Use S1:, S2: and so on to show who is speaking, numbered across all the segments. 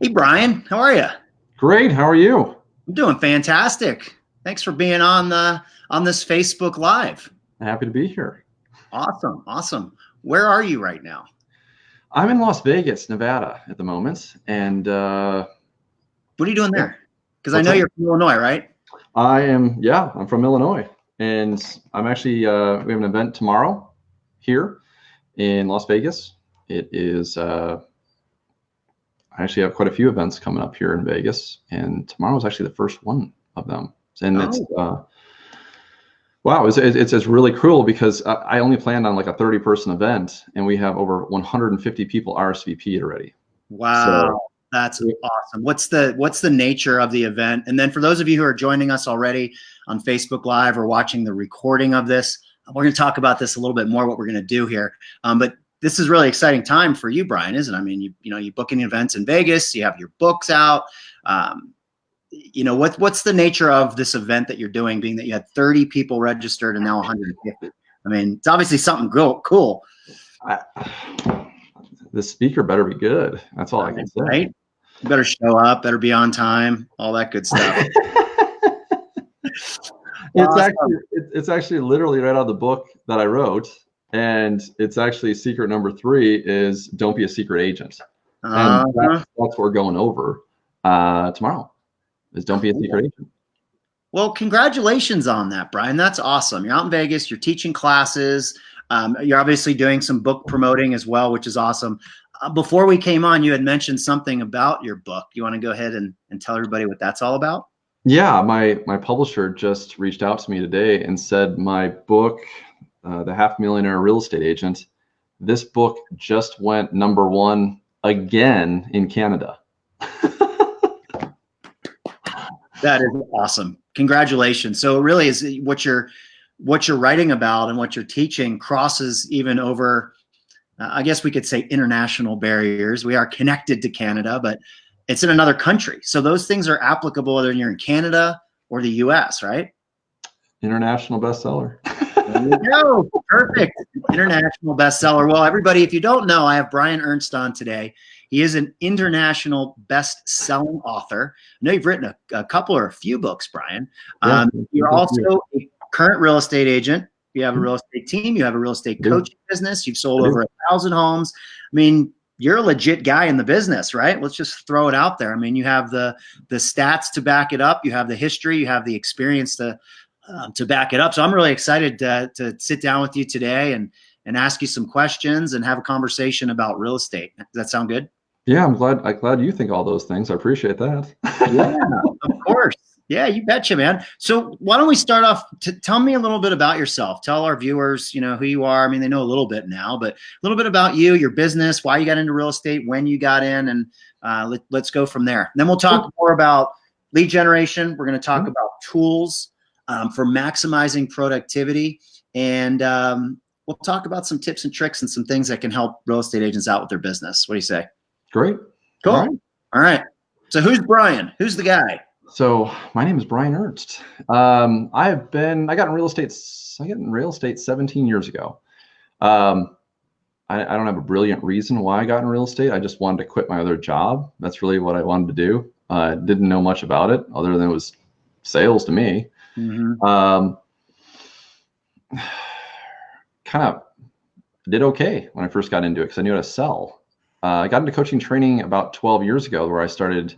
S1: Hey Brian, how are you?
S2: Great. How are you?
S1: I'm doing fantastic. Thanks for being on this Facebook Live.
S2: Happy to be here.
S1: Awesome, awesome. Where are you right now?
S2: I'm in Las Vegas, Nevada at the moment. And
S1: What are you doing
S2: yeah,
S1: there? Because I
S2: what's
S1: know
S2: that?
S1: you're from Illinois, right?
S2: I'm from Illinois. And I'm actually, we have an event tomorrow here in Las Vegas. It is, I actually have quite a few events coming up here in Vegas. And tomorrow is actually the first one of them. And it's,
S1: Oh,
S2: wow, it's really cool because I only planned on like a 30-person event, and we have over 150 people RSVP'd already.
S1: wow,
S2: So
S1: that's awesome. What's the nature of the event? And then for those of you who are joining us already on Facebook Live or watching the recording of this, we're going to talk about this a little bit more. What we're going to do here, but this is really exciting time for you, Brian, isn't it? I mean, you booking events in Vegas, you have your books out. Um, what's the nature of this event that you're doing, being that you had 30 people registered and now 150? I mean, it's obviously something cool.
S2: I, the speaker better be good. That's all I can say.
S1: Right? You better show up, better be on time, all that good stuff. Awesome.
S2: It's actually literally right out of the book that I wrote, and it's actually secret number 3 is don't be a secret agent, and that's what we're going over tomorrow. Is don't be a secret agent.
S1: Well, congratulations on that, Brian. That's awesome. You're out in Vegas, you're teaching classes. You're obviously doing some book promoting as well, which is awesome. Before we came on, you had mentioned something about your book. You want to go ahead and tell everybody what that's all about?
S2: Yeah, my publisher just reached out to me today and said my book, The Half Millionaire Real Estate Agent, this book just went #1 again in Canada.
S1: That is awesome. Congratulations. So it really is what you're writing about and what you're teaching crosses even over, I guess we could say, international barriers. We are connected to Canada, but it's in another country. So those things are applicable whether you're in Canada or the US, right?
S2: International bestseller.
S1: There you go. Perfect. International bestseller. Well, everybody, if you don't know, I have Brian Ernst on today. He is an international best-selling author. I know you've written a couple or a few books, Brian.
S2: Yeah,
S1: You're also a current real estate agent. You have a real estate team. You have a real estate coaching business. You've sold over 1,000 homes. I mean, you're a legit guy in the business, right? Let's just throw it out there. I mean, you have the stats to back it up. You have the history. You have the experience to back it up. So I'm really excited to sit down with you today and ask you some questions and have a conversation about real estate. Does that sound good?
S2: Yeah, I'm glad you think all those things. I appreciate that.
S1: Yeah, of course. Yeah, you betcha, man. So why don't we start off? Tell me a little bit about yourself. Tell our viewers, who you are. I mean, they know a little bit now, but a little bit about you, your business, why you got into real estate, when you got in, and let's go from there. And then we'll talk more about lead generation. We're going to talk about tools for maximizing productivity, and we'll talk about some tips and tricks and some things that can help real estate agents out with their business. What do you say?
S2: Great.
S1: Cool. All right. So who's Brian? Who's the guy?
S2: So my name is Brian Ernst. I got in real estate 17 years ago. I don't have a brilliant reason why I got in real estate. I just wanted to quit my other job. That's really what I wanted to do. Didn't know much about it other than it was sales to me. Kind of did okay when I first got into it because I knew how to sell. I got into coaching training about 12 years ago where I started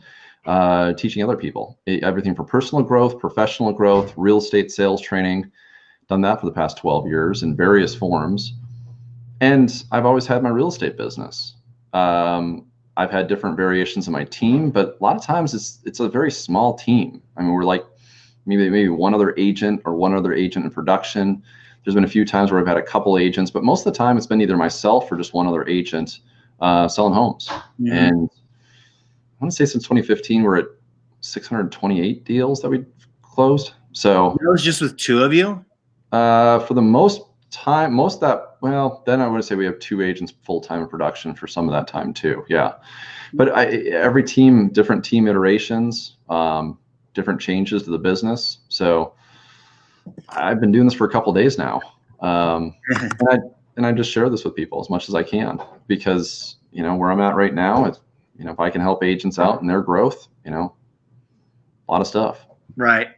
S2: teaching other people everything from personal growth, professional growth, real estate sales training. Done that for the past 12 years in various forms. And I've always had my real estate business. I've had different variations of my team, but a lot of times it's a very small team. I mean, we're like maybe one other agent or one other agent in production. There's been a few times where I've had a couple agents, but most of the time it's been either myself or just one other agent selling homes. And I want to say since 2015, we're at 628 deals that we closed. So
S1: that was just with two of you?
S2: For the most time, then I would say we have 2 agents full-time in production for some of that time too. Yeah. But every team, different team iterations, different changes to the business. So I've been doing this for a couple of days now. And I just share this with people as much as I can because, where I'm at right now, if I can help agents out in their growth, a lot of stuff.
S1: Right.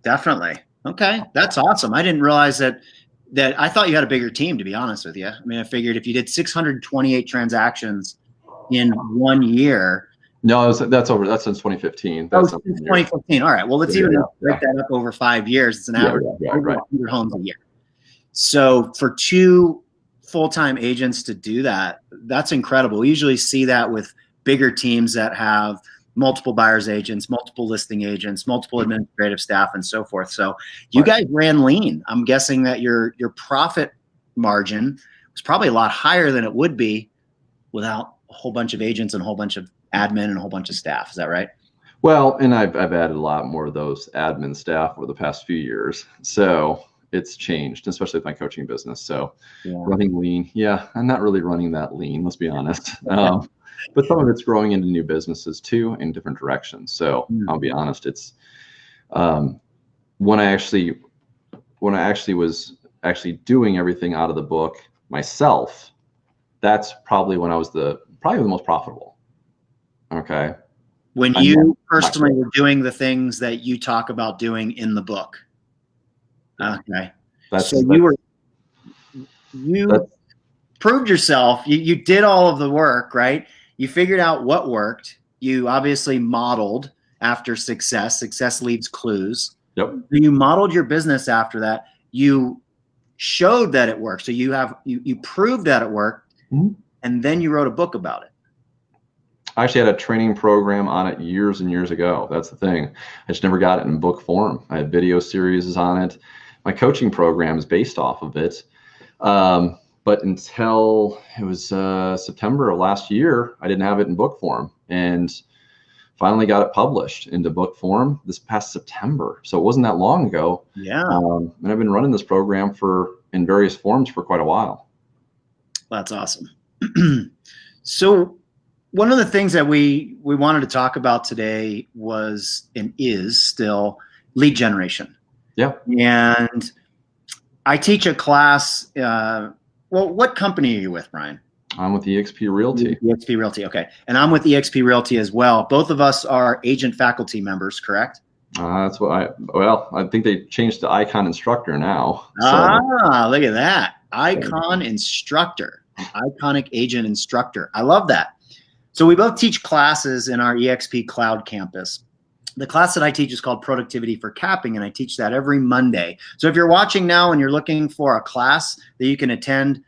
S1: Definitely. Okay. That's awesome. I didn't realize that I thought you had a bigger team, to be honest with you. I mean, I figured if you did 628 transactions in 1 year.
S2: No, that's since 2015.
S1: That's since 2015. All right. Well, let's break that up over 5 years. It's an average of over 100 homes a year. So for 2 full-time agents to do that, that's incredible. We usually see that with bigger teams that have multiple buyers agents, multiple listing agents, multiple administrative staff, and so forth. So you guys ran lean. I'm guessing that your profit margin was probably a lot higher than it would be without a whole bunch of agents and a whole bunch of admin and a whole bunch of staff. Is that right?
S2: Well, and I've added a lot more of those admin staff over the past few years. So it's changed, especially with my coaching business. So running lean. Yeah, I'm not really running that lean, let's be honest. But some of it's growing into new businesses too in different directions. So I'll be honest, it's when I actually was doing everything out of the book myself, that's probably when I was probably the most profitable. Okay.
S1: When you personally were doing the things that you talk about doing in the book. Okay. You proved yourself. You did all of the work, right? You figured out what worked. You obviously modeled after success. Success leaves clues.
S2: Yep.
S1: You modeled your business after that. You showed that it worked. So you proved that it worked, and then you wrote a book about it.
S2: I actually had a training program on it years and years ago. That's the thing. I just never got it in book form. I had video series on it. My coaching program is based off of it. But until it was September of last year, I didn't have it in book form, and finally got it published into book form this past September. So it wasn't that long ago.
S1: Yeah.
S2: And I've been running this program in various forms for quite a while.
S1: That's awesome. So one of the things that we wanted to talk about today was and is still lead generation.
S2: Yeah.
S1: And I teach a class. Well, what company are you with, Brian?
S2: I'm with eXp Realty.
S1: eXp Realty, okay. And I'm with eXp Realty as well. Both of us are agent faculty members, correct?
S2: That's what I think they changed to Icon Instructor now.
S1: Look at that. Icon Instructor, Iconic Agent Instructor. I love that. So we both teach classes in our eXp Cloud campus. The class that I teach is called Productivity for Capping, and I teach that every Monday. So if you're watching now and you're looking for a class that you can attend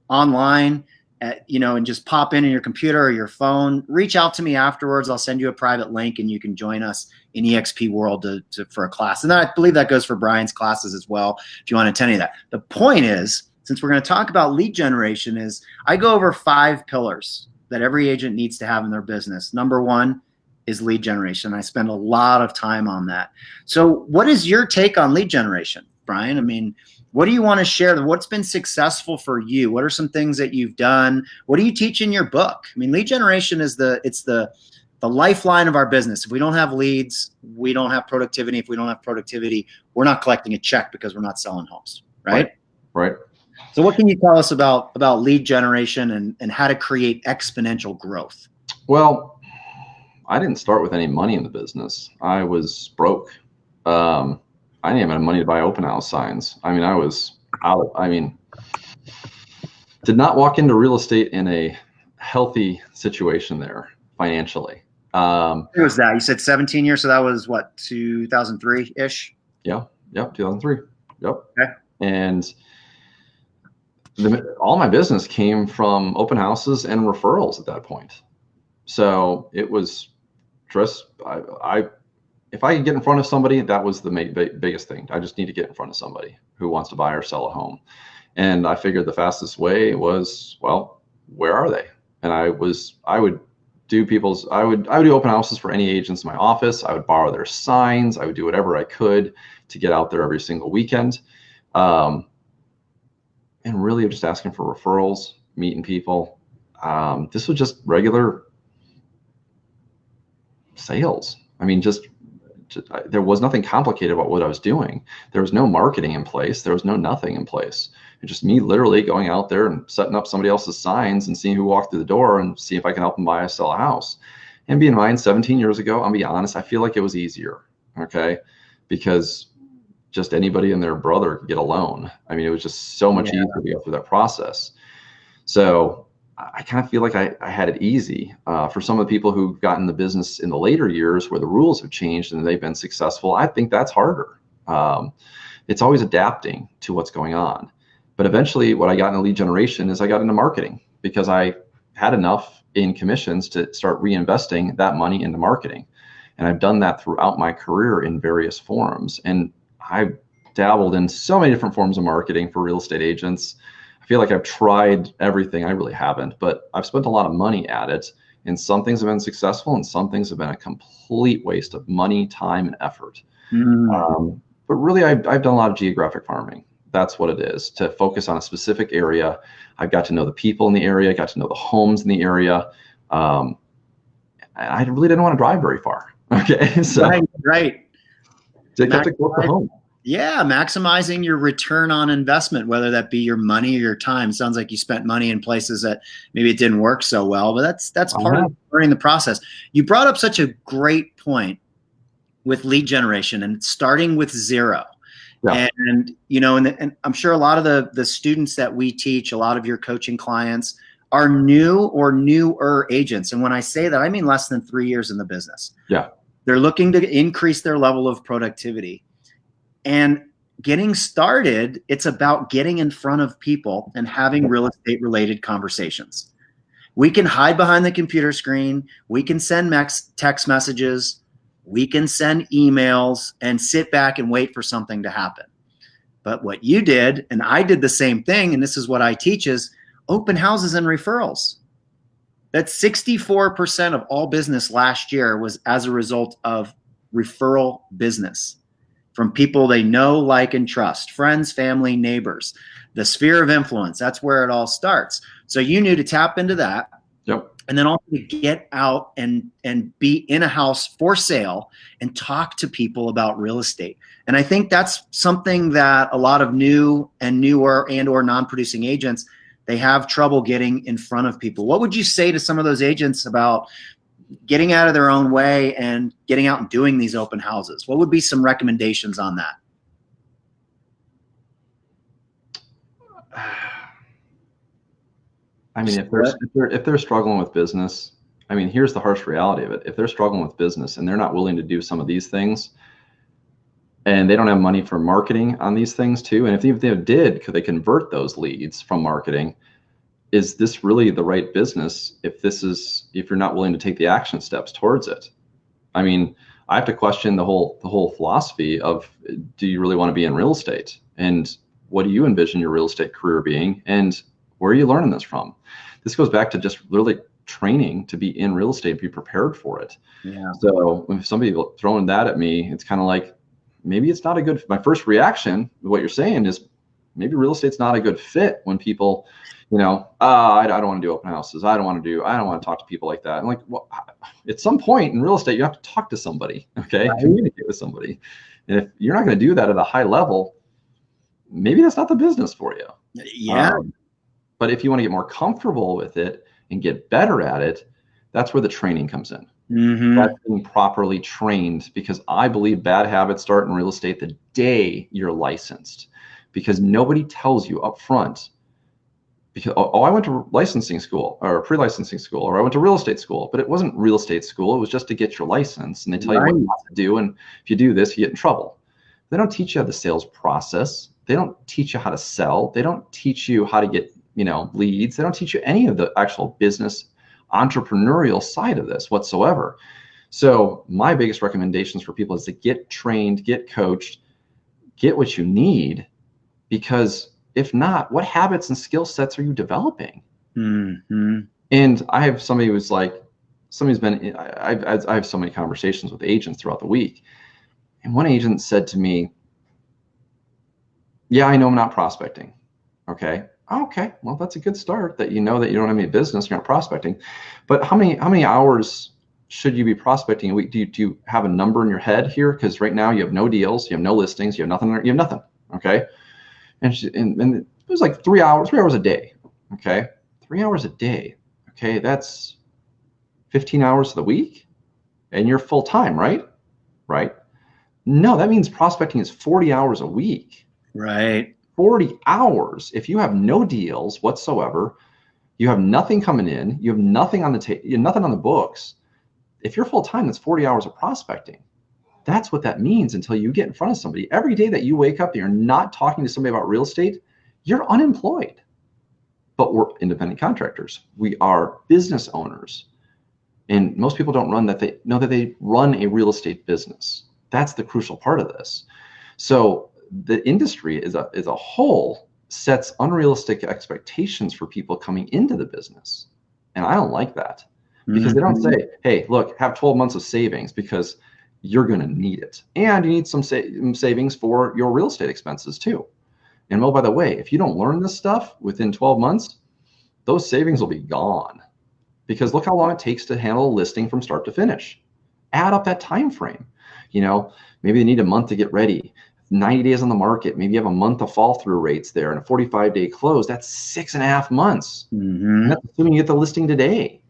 S1: online, and just pop in your computer or your phone, reach out to me afterwards. I'll send you a private link, and you can join us in eXp World for a class. And then I believe that goes for Brian's classes as well, if you want to attend any of that. The point is, since we're going to talk about lead generation, is I go over 5 pillars that every agent needs to have in their business. Number 1 is lead generation. I spend a lot of time on that. So what is your take on lead generation, Brian? I mean, what do you want to share? What's been successful for you? What are some things that you've done? What do you teach in your book? I mean, lead generation is the lifeline of our business. If we don't have leads, we don't have productivity. If we don't have productivity, we're not collecting a check because we're not selling homes, right?
S2: Right.
S1: So what can you tell us about lead generation and how to create exponential growth?
S2: Well, I didn't start with any money in the business. I was broke. I didn't even have money to buy open house signs. I mean, I was out. Did not walk into real estate in a healthy situation there financially.
S1: What was that? You said 17 years, so that was what, 2003-ish?
S2: Yeah, 2003. Yep.
S1: Okay.
S2: And all my business came from open houses and referrals at that point. So it was just, if I could get in front of somebody, that was the biggest thing. I just need to get in front of somebody who wants to buy or sell a home. And I figured the fastest way was, well, where are they? And I would do open houses for any agents in my office. I would borrow their signs. I would do whatever I could to get out there every single weekend. And really just asking for referrals, meeting people. This was just regular sales. I mean, just there was nothing complicated about what I was doing. There was no marketing in place. There was nothing in place. It was just me literally going out there and setting up somebody else's signs and seeing who walked through the door and see if I can help them buy or sell a house. And being mine 17 years ago, I'll be honest, I feel like it was easier. Okay. Because just anybody and their brother could get a loan. I mean, it was just so much easier to go through that process. So I kind of feel like I had it easy. For some of the people who've gotten the business in the later years where the rules have changed and they've been successful, I think that's harder. It's always adapting to what's going on. But eventually what I got into lead generation is I got into marketing because I had enough in commissions to start reinvesting that money into marketing. And I've done that throughout my career in various forms. And I've dabbled in so many different forms of marketing for real estate agents. I feel like I've tried everything. I really haven't, but I've spent a lot of money at it. And some things have been successful and some things have been a complete waste of money, time, and effort. But really, I've done a lot of geographic farming. That's what it is, to focus on a specific area. I've got to know the people in the area, got to know the homes in the area. I really didn't want to drive very far. Okay, so
S1: right.
S2: They kept it close to home.
S1: Yeah, maximizing your return on investment, whether that be your money or your time. Sounds like you spent money in places that maybe it didn't work so well, but that's part of learning the process. You brought up such a great point with lead generation and starting with zero. Yeah. And and I'm sure a lot of the students that we teach, a lot of your coaching clients are new or newer agents. And when I say that, I mean less than 3 years in the business.
S2: Yeah.
S1: They're looking to increase their level of productivity. And getting started, it's about getting in front of people and having real estate related conversations. We can hide behind the computer screen. We can send text messages. We can send emails and sit back and wait for something to happen. But what you did, and I did the same thing, and this is what I teach, is open houses and referrals. That's 64% of all business last year was as a result of referral business from people they know, like, and trust, friends, family, neighbors, the sphere of influence. That's where it all starts. So you knew to tap into that.
S2: Yep.
S1: And then also to get out and be in a house for sale and talk to people about real estate. And I think that's something that a lot of new and newer and or non-producing agents, they have trouble getting in front of people. What would you say to some of those agents about getting out of their own way and getting out and doing these open houses? What would be some recommendations on that?
S2: I mean, if they're struggling with business, I mean, here's the harsh reality of it. If they're struggling with business and they're not willing to do some of these things, and they don't have money for marketing on these things too, and if they did, could they convert those leads from marketing? Is this really the right business if you're not willing to take the action steps towards it? I mean, I have to question the whole philosophy of, do you really want to be in real estate? And what do you envision your real estate career being? And where are you learning this from? This goes back to just literally training to be in real estate, be prepared for it. Yeah. So if somebody throwing that at me, it's kind of like, maybe it's not a good, my first reaction to what you're saying is maybe real estate's not a good fit when people, I don't want to do open houses. I don't want to talk to people like that. I'm like, well, at some point in real estate, you have to talk to somebody, okay? Right. Communicate with somebody. And if you're not going to do that at a high level, maybe that's not the business for you.
S1: Yeah.
S2: But if you want to get more comfortable with it and get better at it, that's where the training comes in. Mm-hmm. That's being properly trained, because I believe bad habits start in real estate the day you're licensed, because nobody tells you up front, because, I went to licensing school or pre-licensing school, or I went to real estate school, but it wasn't real estate school. It was just to get your license. And they tell you what not to do. And if you do this, you get in trouble. They don't teach you how the sales process. They don't teach you how to sell. They don't teach you how to get leads. They don't teach you any of the actual business entrepreneurial side of this whatsoever. So my biggest recommendations for people is to get trained, get coached, get what you need, because if not, what habits and skill sets are you developing? Mm-hmm. And I have somebody who's like, I have so many conversations with agents throughout the week. And one agent said to me, yeah, I know I'm not prospecting. Okay. Well, that's a good start, that you know that you don't have any business, you're not prospecting. But how many hours should you be prospecting a week? Do you have a number in your head here? Because right now you have no deals, you have no listings, you have nothing. Okay. And it was like 3 hours a day. Okay. 3 hours a day. Okay. That's 15 hours of the week, and you're full time, right? Right. No, that means prospecting is 40 hours a week.
S1: Right.
S2: 40 hours. If you have no deals whatsoever, you have nothing coming in, you have nothing on the you have nothing on the books. If you're full time, that's 40 hours of prospecting. That's what that means until you get in front of somebody. Every day that you wake up and you're not talking to somebody about real estate, you're unemployed. But we're independent contractors. We are business owners. And most people don't run that. They know that they run a real estate business. That's the crucial part of this. So the industry as a whole sets unrealistic expectations for people coming into the business. And I don't like that, because they don't say, hey, look, have 12 months of savings, because you're going to need it. And you need some savings for your real estate expenses too. And oh, by the way, if you don't learn this stuff within 12 months, those savings will be gone, because look how long it takes to handle a listing from start to finish. Add up that time frame. You know, maybe they need a month to get ready. 90 days on the market, maybe you have a month of fall through rates there and a 45-day close. That's 6.5 months. And that's assuming you get the listing today.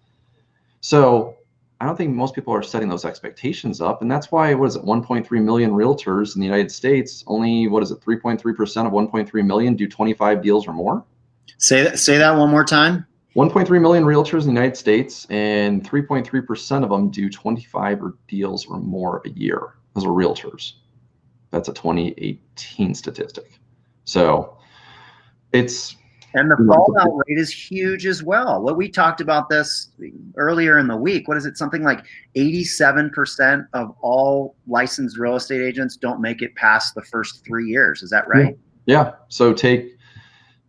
S2: So I don't think most people are setting those expectations up. And that's why, 1.3 million realtors in the United States, only, 3.3% of 1.3 million do 25 deals or more?
S1: Say that one more time.
S2: 1.3 million realtors in the United States, and 3.3% of them do 25 deals or more a year. Those are realtors. That's a 2018 statistic. So it's...
S1: And the fallout rate is huge as well. What we talked about this earlier in the week. What is it? Something like 87% of all licensed real estate agents don't make it past the first 3 years. Is that right?
S2: Yeah. So take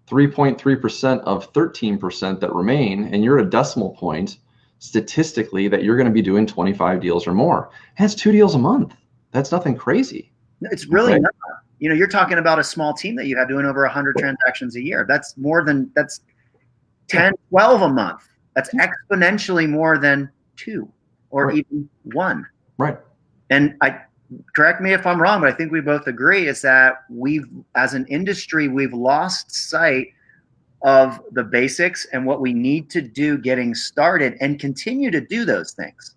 S2: 3.3% of 13% that remain, and you're at a decimal point statistically that you're going to be doing 25 deals or more. And it's 2 deals a month. That's nothing crazy.
S1: It's really not. You know, you're talking about a small team that you have doing over 100 transactions a year. That's 10, 12 a month. That's exponentially more than 2 or even 1.
S2: Right.
S1: And correct me if I'm wrong, but I think we both agree is that as an industry, we've lost sight of the basics and what we need to do getting started, and continue to do those things.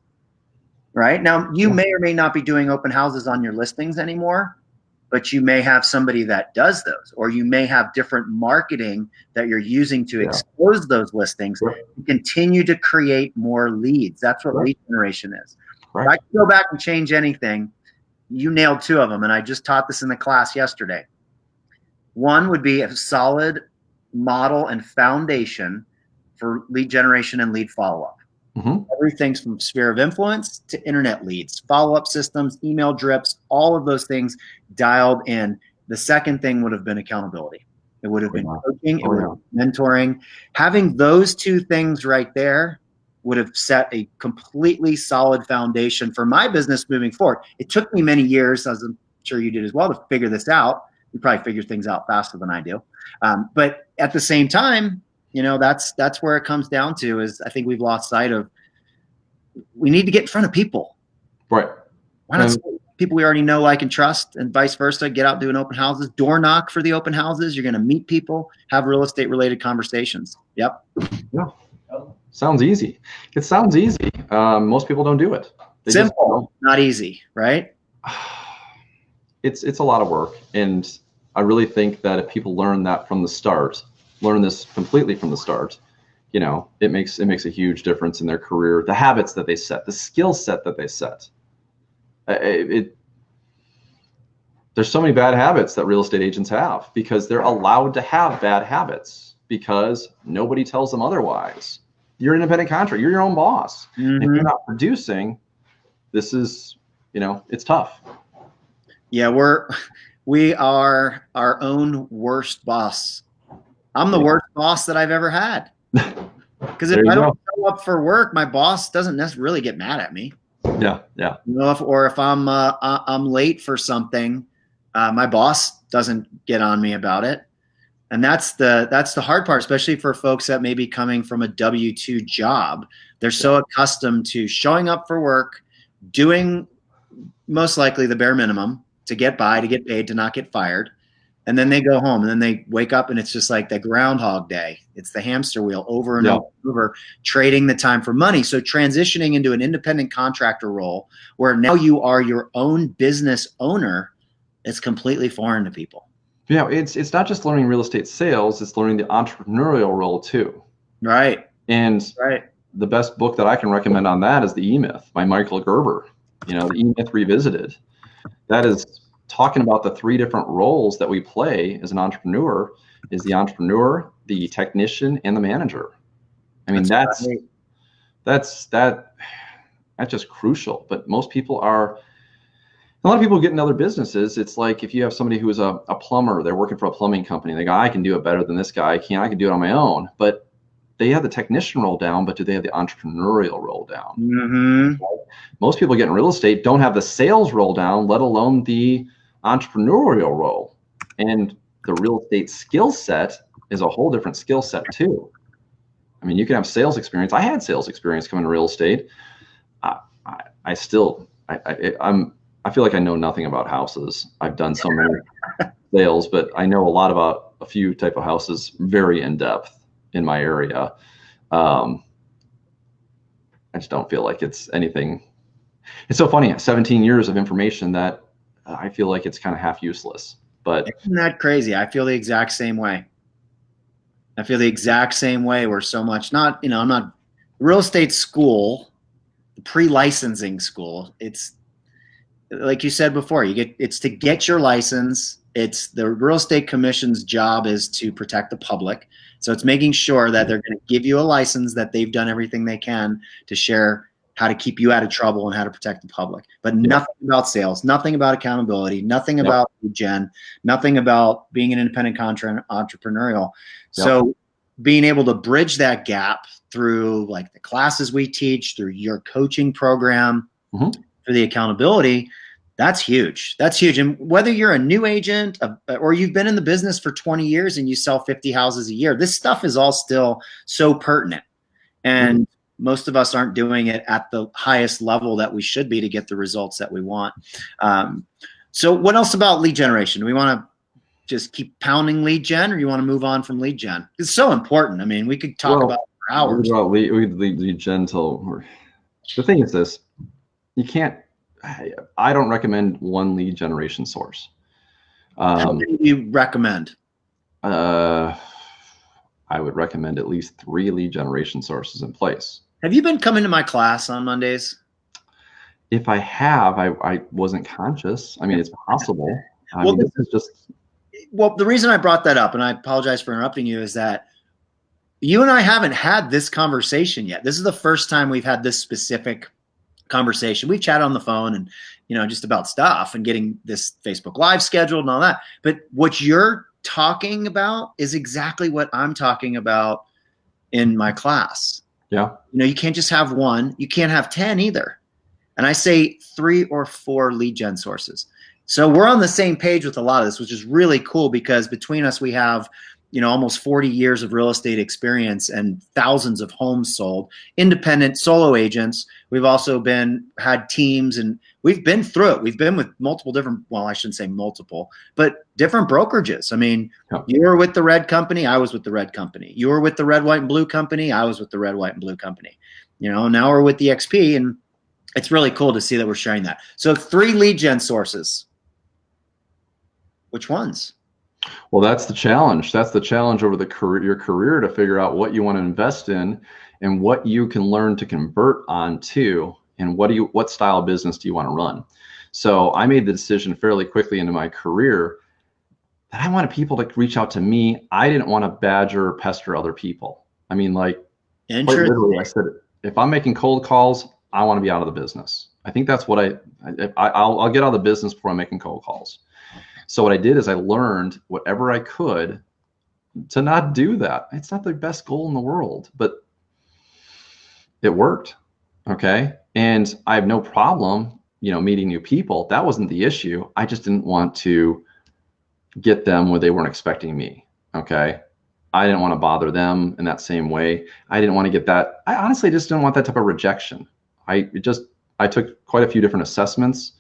S1: Right now, you may or may not be doing open houses on your listings anymore, but you may have somebody that does those, or you may have different marketing that you're using to expose those listings to continue to create more leads. That's what lead generation is. If I could go back and change anything, you nailed 2 of them, and I just taught this in the class yesterday. One would be a solid model and foundation for lead generation and lead follow-up. Everything's from sphere of influence to internet leads, follow-up systems, email drips, all of those things dialed in. The second thing would have been accountability. It would have been coaching, it would have been mentoring. Having those 2 things right there would have set a completely solid foundation for my business moving forward. It took me many years, as I'm sure you did as well, to figure this out. You probably figure things out faster than I do. But at the same time, you know, that's where it comes down to, is I think we've lost sight of, we need to get in front of people.
S2: Right.
S1: Why not people we already know, like, and trust, and vice versa? Get out doing open houses, door knock for the open houses. You're going to meet people, have real estate related conversations. Yep. Yeah.
S2: Sounds easy. It sounds easy. Most people don't do it.
S1: Simple, not easy, right?
S2: It's a lot of work. And I really think that if people learn that from the start, learn this completely from the start, you know, it makes a huge difference in their career. The habits that they set, the skill set that they set. There's so many bad habits that real estate agents have, because they're allowed to have bad habits because nobody tells them otherwise. You're an independent contractor. You're your own boss. If you're not producing, this is, you know, it's tough.
S1: Yeah, we are our own worst boss. I'm the worst boss that I've ever had. Because if I don't show up for work, my boss doesn't necessarily get mad at me.
S2: Yeah.
S1: You know, if I'm late for something, my boss doesn't get on me about it. And that's the hard part, especially for folks that may be coming from a W-2 job. They're so accustomed to showing up for work, doing most likely the bare minimum to get by, to get paid, to not get fired. and then they go home, and then they wake up, and it's just like the Groundhog Day. It's the hamster wheel over and
S2: Yeah.
S1: over and over, trading the time for money. So transitioning into an independent contractor role where now you are your own business owner, it's completely foreign to people.
S2: Yeah, it's not just learning real estate sales, it's learning the entrepreneurial role too.
S1: Right.
S2: And
S1: Right.
S2: the best book that I can recommend on that is The E-Myth by Michael Gerber. The E-Myth Revisited. That is talking about the three different roles that we play as an entrepreneur: is the entrepreneur, the technician, and the manager. I mean, that's just crucial. But most people are, a lot of people get in other businesses. It's like if you have somebody who is a plumber, they're working for a plumbing company. They go, I can do it better than this guy. I can do it on my own. But they have the technician role down, but do they have the entrepreneurial role down?
S1: Mm-hmm.
S2: Most people get in real estate don't have the sales role down, let alone the entrepreneurial role. And the real estate skill set is a whole different skill set too. I mean, you can have sales experience. I had sales experience coming to real estate. I feel like I know nothing about houses. I've done so many sales, but I know a lot about a few type of houses, very in depth in my area. I just don't feel like it's anything. It's so funny, 17 years of information that I feel like it's kind of half useless. But
S1: isn't that crazy? I feel the exact same way. Where so much, I'm not real estate school, pre-licensing school. It's like you said before, it's to get your license. It's the real estate commission's job is to protect the public. So it's making sure that they're going to give you a license, that they've done everything they can to share how to keep you out of trouble and how to protect the public. But nothing about sales, nothing about accountability, nothing about lead gen, nothing about being an independent entrepreneurial. So being able to bridge that gap through like the classes we teach, through your coaching program, for the accountability, that's huge. That's huge. And whether you're a new agent or you've been in the business for 20 years and you sell 50 houses a year, this stuff is all still so pertinent. And most of us aren't doing it at the highest level that we should be to get the results that we want. So what else about lead generation? Do we want to just keep pounding lead gen, or you want to move on from lead gen? It's so important. I mean, we could talk about it for hours.
S2: We lead gen till the thing is this: you can't. I don't recommend one lead generation source.
S1: How many do you recommend?
S2: I would recommend at least 3 lead generation sources in place.
S1: Have you been coming to my class on Mondays?
S2: If I have, I wasn't conscious. I mean, it's possible. This is just.
S1: Well, the reason I brought that up, and I apologize for interrupting you, is that you and I haven't had this conversation yet. This is the first time we've had this specific conversation. We've chatted on the phone and, just about stuff and getting this Facebook Live scheduled and all that. But what you're talking about is exactly what I'm talking about in my class.
S2: Yeah.
S1: You can't just have one. You can't have 10 either. And I say 3 or 4 lead gen sources. So we're on the same page with a lot of this, which is really cool because between us, we have, almost 40 years of real estate experience and thousands of homes sold, independent solo agents. We've also had teams, and we've been through it. We've been with multiple different, well, I shouldn't say multiple, but different brokerages. I mean, you were with the red company. I was with the red company. You were with the red, white, and blue company. I was with the red, white, and blue company. Now we're with the XP, and it's really cool to see that we're sharing that. So 3 lead gen sources. Which ones?
S2: Well, that's the challenge. That's the challenge over your career, to figure out what you want to invest in and what you can learn to convert onto, and what style of business do you want to run. So I made the decision fairly quickly into my career that I wanted people to reach out to me. I didn't want to badger or pester other people. I mean, like, quite literally, I said, if I'm making cold calls, I want to be out of the business. I think that's what I'll get out of the business before I'm making cold calls. So what I did is I learned whatever I could to not do that. It's not the best goal in the world, but it worked. Okay. And I have no problem, meeting new people. That wasn't the issue. I just didn't want to get them where they weren't expecting me. Okay. I didn't want to bother them in that same way. I didn't want to get that. I honestly just didn't want that type of rejection. I took quite a few different assessments,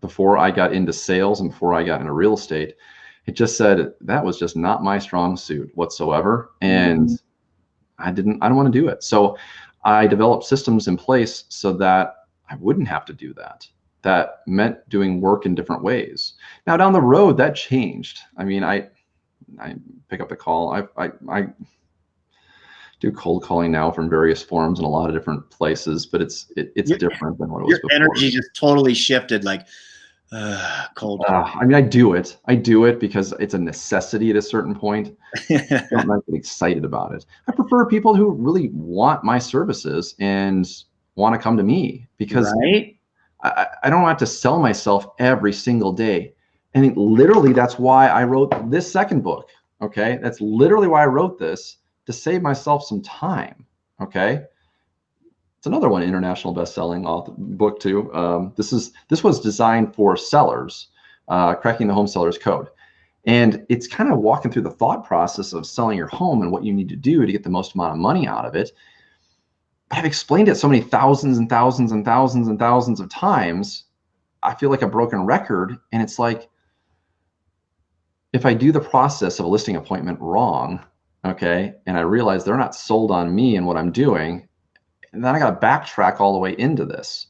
S2: before I got into sales and before I got into real estate. it just said that was just not my strong suit whatsoever. And I don't want to do it. So I developed systems in place so that I wouldn't have to do that. That meant doing work in different ways. Now down the road, that changed. I mean, I pick up the call. I do cold calling now from various forums in a lot of different places, but it's different than what it was
S1: Your
S2: before.
S1: energy just totally shifted, like cold.
S2: I mean, I do it because it's a necessity at a certain point. I don't like get excited about it. I prefer people who really want my services and want to come to me, because
S1: right?
S2: I don't have to sell myself every single day. And literally, that's why I wrote this second book. Okay, that's literally why I wrote this, to save myself some time. Okay, it's another one, international best-selling book too. This was designed for sellers, cracking the home seller's code. And it's kind of walking through the thought process of selling your home and what you need to do to get the most amount of money out of it. But I've explained it so many thousands and thousands and thousands and thousands of times, I feel like a broken record. And it's like, if I do the process of a listing appointment wrong, okay, and I realize they're not sold on me and what I'm doing, and then I got to backtrack all the way into this.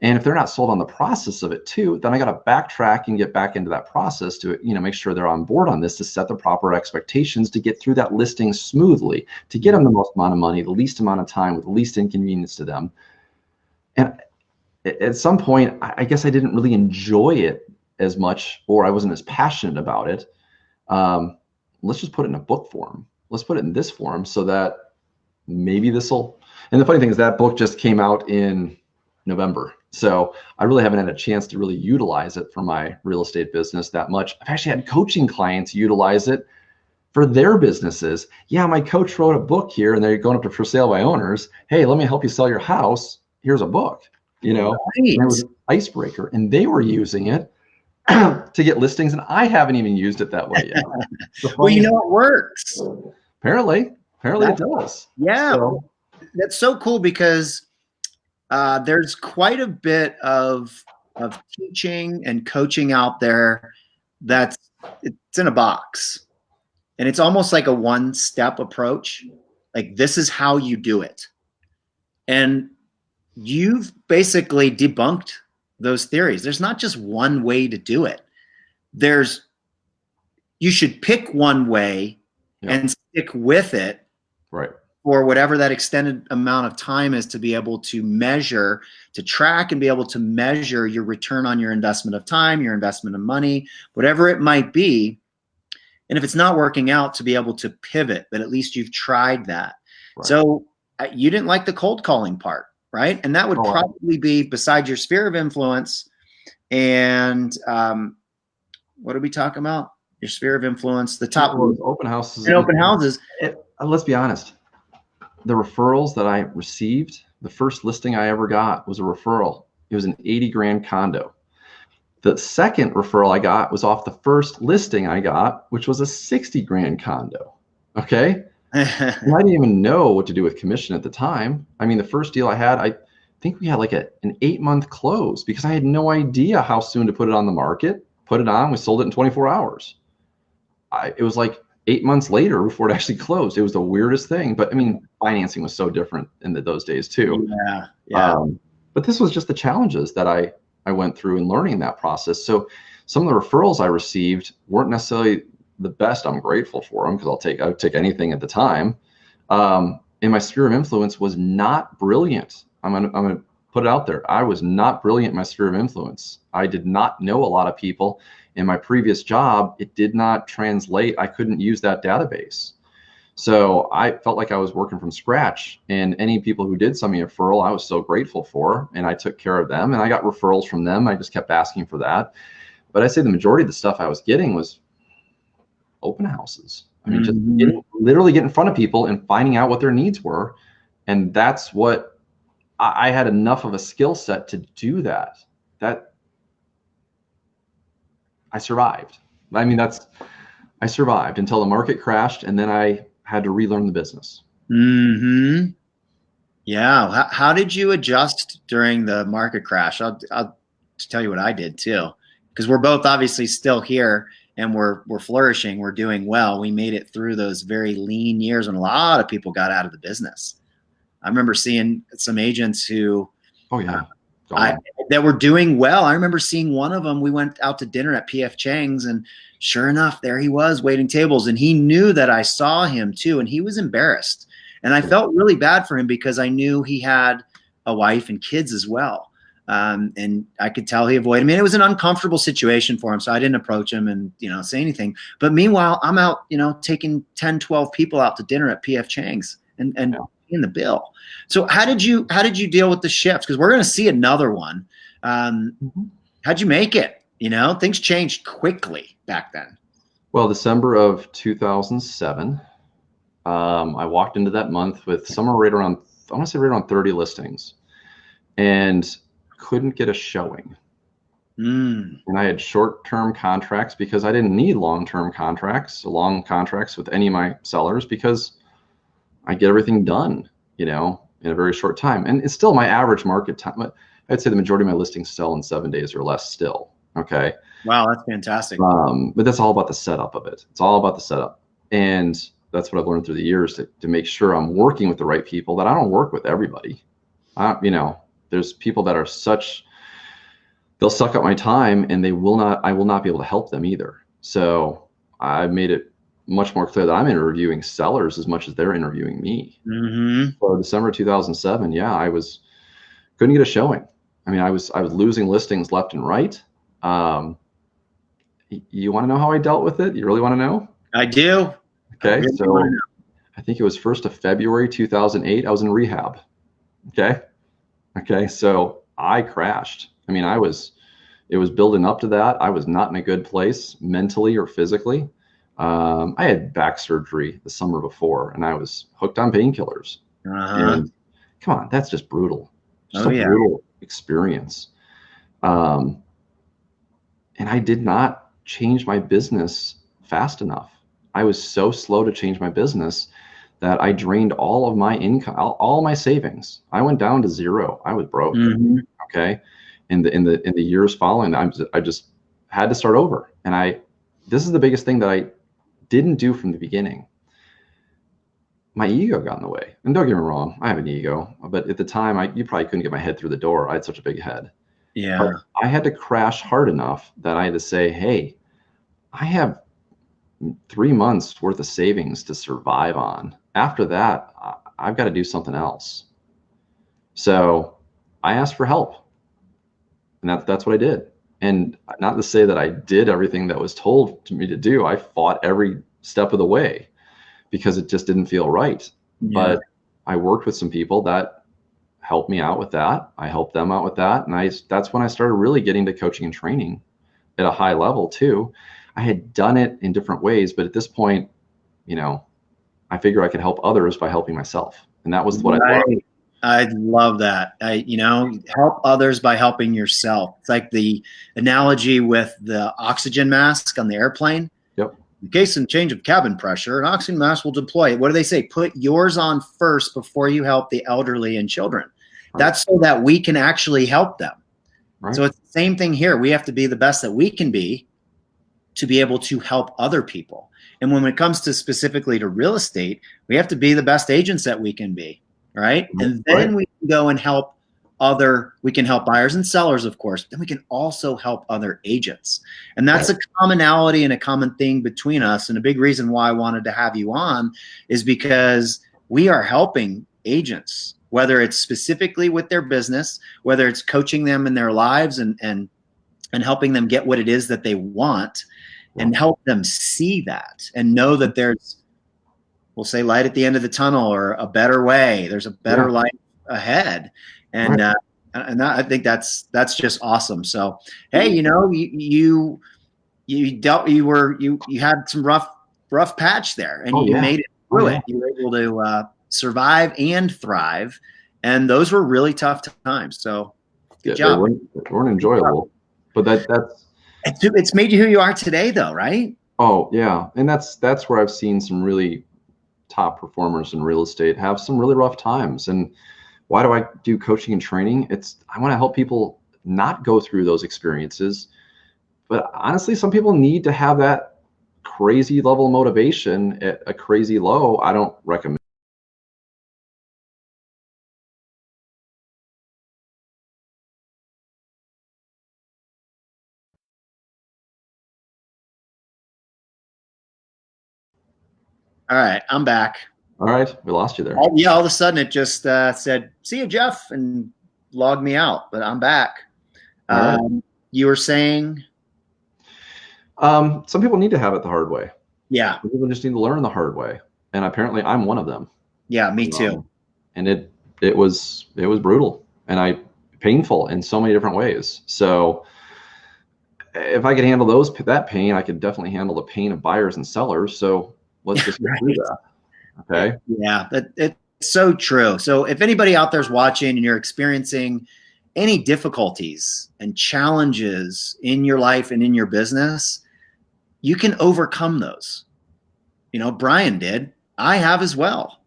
S2: And if they're not sold on the process of it too, then I got to backtrack and get back into that process to, make sure they're on board on this, to set the proper expectations, to get through that listing smoothly, to get them the most amount of money, the least amount of time, with the least inconvenience to them. And at some point, I guess I didn't really enjoy it as much, or I wasn't as passionate about it. Let's just put it in a book form. Let's put it in this form so that maybe this'll. And the funny thing is that book just came out in November. So I really haven't had a chance to really utilize it for my real estate business that much. I've actually had coaching clients utilize it for their businesses. Yeah, my coach wrote a book here, and they're going up to for sale by owners. Hey, let me help you sell your house. Here's a book,
S1: Right.
S2: And it was an icebreaker, and they were using it to get listings, and I haven't even used it that way yet.
S1: Well, it works.
S2: Apparently it does.
S1: Yeah, so that's so cool, because there's quite a bit of teaching and coaching out there it's in a box, and it's almost like a one-step approach. Like, this is how you do it, and you've basically debunked those theories. There's not just one way to do it. You should pick one way and stick with it,
S2: right,
S1: for whatever that extended amount of time is, to be able to measure, to track and be able to measure your return on your investment of time, your investment of money, whatever it might be. And if it's not working out, to be able to pivot, but at least you've tried that. Right. So you didn't like the cold calling part, right? And that would probably be, besides your sphere of influence and what did we talk about? Your sphere of influence, the top
S2: open houses.
S1: And open houses.
S2: Let's be honest. The referrals that I received, the first listing I ever got was a referral. It was an 80 grand condo. The second referral I got was off the first listing I got, which was a 60 grand condo. Okay. And I didn't even know what to do with commission at the time. I mean, the first deal I had, I think we had like an 8-month close, because I had no idea how soon to put it on the market. Put it on, we sold it in 24 hours. It was like 8 months later before it actually closed. It was the weirdest thing. But I mean, financing was so different in those days too.
S1: Yeah.
S2: But this was just the challenges that I went through in learning that process. So some of the referrals I received weren't necessarily the best. I'm grateful for them, because I would take anything at the time. And my sphere of influence was not brilliant. I'm gonna put it out there. I was not brilliant in my sphere of influence. I did not know a lot of people. In my previous job, it did not translate. I couldn't use that database. So I felt like I was working from scratch, and any people who did send me a referral, I was so grateful for, and I took care of them, and I got referrals from them. I just kept asking for that. But I'd say the majority of the stuff I was getting was open houses. I mean, just literally get in front of people and finding out what their needs were. And that's what I had enough of a skill set to do that I survived. I mean, I survived until the market crashed, and then I had to relearn the business.
S1: Mm-hmm. Yeah. How did you adjust during the market crash? I'll tell you what I did too, because we're both obviously still here and we're flourishing, we're doing well. We made it through those very lean years when a lot of people got out of the business. I remember seeing some agents who
S2: Oh yeah.
S1: that were doing well. I remember seeing one of them. We went out to dinner at PF Chang's, and sure enough, there he was waiting tables, and he knew that I saw him too, and he was embarrassed. And I felt really bad for him because I knew he had a wife and kids as well. And I could tell he avoided me. It was an uncomfortable situation for him, so I didn't approach him and, say anything. But meanwhile, I'm out, taking 10, 12 people out to dinner at PF Chang's and in the bill. So how did you deal with the shifts? Because we're going to see another one. How'd you make it? Things changed quickly back then.
S2: Well, December of 2007, I walked into that month with somewhere right around, I want to say right around 30 listings, and couldn't get a showing. And I had short-term contracts because I didn't need long-term contracts, long contracts with any of my sellers, because I get everything done, in a very short time. And it's still my average market time. I'd say the majority of my listings sell in 7 days or less still. Okay.
S1: Wow, that's fantastic.
S2: But that's all about the setup of it. It's all about the setup. And that's what I've learned through the years, to make sure I'm working with the right people, that I don't work with everybody. There's people that are they'll suck up my time, and I will not be able to help them either. So I've made it much more clear that I'm interviewing sellers as much as they're interviewing me. So December 2007, I couldn't get a showing. I mean, I was losing listings left and right. You want to know how I dealt with it? You really want to know?
S1: I do.
S2: Okay, so I think it was 1st of February 2008. I was in rehab. Okay, so I crashed. I mean, it was building up to that. I was not in a good place mentally or physically. I had back surgery the summer before, and I was hooked on painkillers. And come on, that's just brutal. Just a brutal experience. And I did not change my business fast enough. I was so slow to change my business that I drained all of my income, all my savings. I went down to zero. I was broke. Okay. In the years following, I just had to start over. And this is the biggest thing that I didn't do from the beginning. My ego got in the way. And don't get me wrong, I have an ego, but at the time, you probably couldn't get my head through the door. I had such a big head.
S1: Yeah.
S2: But I had to crash hard enough that I had to say, hey, I have 3 months worth of savings to survive on. After that, I've got to do something else. So I asked for help, and that's what I did. And not to say that I did everything that was told to me to do. I fought every step of the way because it just didn't feel right. But I worked with some people that helped me out with that. I helped them out with that. And that's when I started really getting to coaching and training at a high level too. I had done it in different ways, but at this point, I figure I could help others by helping myself. And that was what I learned.
S1: I love that. Help others by helping yourself. It's like the analogy with the oxygen mask on the airplane.
S2: Yep.
S1: In case and change of cabin pressure, an oxygen mask will deploy. What do they say? Put yours on first before you help the elderly and children. Right. That's so that we can actually help them. Right. So it's the same thing here. We have to be the best that we can be to be able to help other people. And when it comes to specifically to real estate, we have to be the best agents that we can be. Right. And then we can go and help we can help buyers and sellers, of course. Then we can also help other agents. And that's a commonality and a common thing between us. And a big reason why I wanted to have you on is because we are helping agents, whether it's specifically with their business, whether it's coaching them in their lives and helping them get what it is that they want, and help them see that and know that there's, we'll say, light at the end of the tunnel, or a better way. There's a better life ahead. And I think that's just awesome. So, hey, you had some rough patch there, and you made it through it. You were able to survive and thrive. And those were really tough times. So good job.
S2: They weren't enjoyable, but
S1: it's made you who you are today, though, right?
S2: Oh yeah. And that's where I've seen some really top performers in real estate have some really rough times. And why do I do coaching and training? I want to help people not go through those experiences. But honestly, some people need to have that crazy level of motivation at a crazy low, I don't recommend.
S1: All right, I'm back.
S2: All right, we lost you there.
S1: Yeah, all of a sudden it just said, "See you, Jeff," and logged me out. But I'm back.
S2: All right.
S1: You were saying,
S2: some people need to have it the hard way.
S1: yeah,
S2: Some people just need to learn the hard way, and apparently I'm one of them.
S1: Yeah, me too.
S2: And it was brutal and painful in so many different ways. So if I could handle that pain, I could definitely handle the pain of buyers and sellers. So let's just get through that. Okay.
S1: Yeah, it's so true. So if anybody out there's watching and you're experiencing any difficulties and challenges in your life and in your business, you can overcome those. You know, Brian did. I have as well.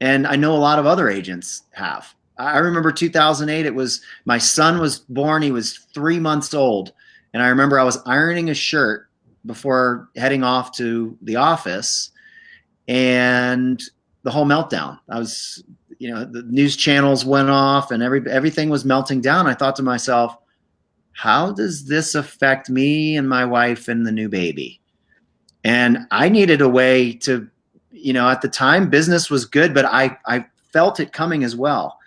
S1: And I know a lot of other agents have. I remember 2008, it was my son was born. He was 3 months old. And I remember I was ironing a shirt before heading off to the office, and the whole meltdown. I was, the news channels went off and everything was melting down. I thought to myself, how does this affect me and my wife and the new baby? And I needed a way to, at the time business was good, but I felt it coming as well.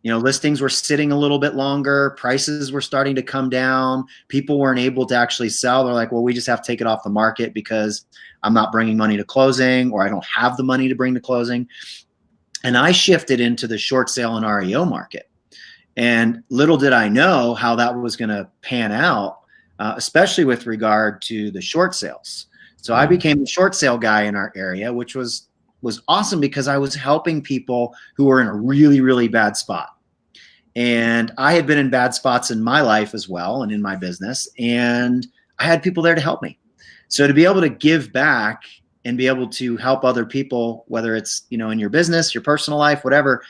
S1: Listings were sitting a little bit longer. Prices were starting to come down. People weren't able to actually sell. They're like, well, we just have to take it off the market because I'm not bringing money to closing, or I don't have the money to bring to closing. And I shifted into the short sale and REO market. And little did I know how that was going to pan out, especially with regard to the short sales. So I became the short sale guy in our area, which was awesome because I was helping people who were in a really, really bad spot. And I had been in bad spots in my life as well and in my business, and I had people there to help me. So to be able to give back and be able to help other people, whether it's, in your business, your personal life, whatever,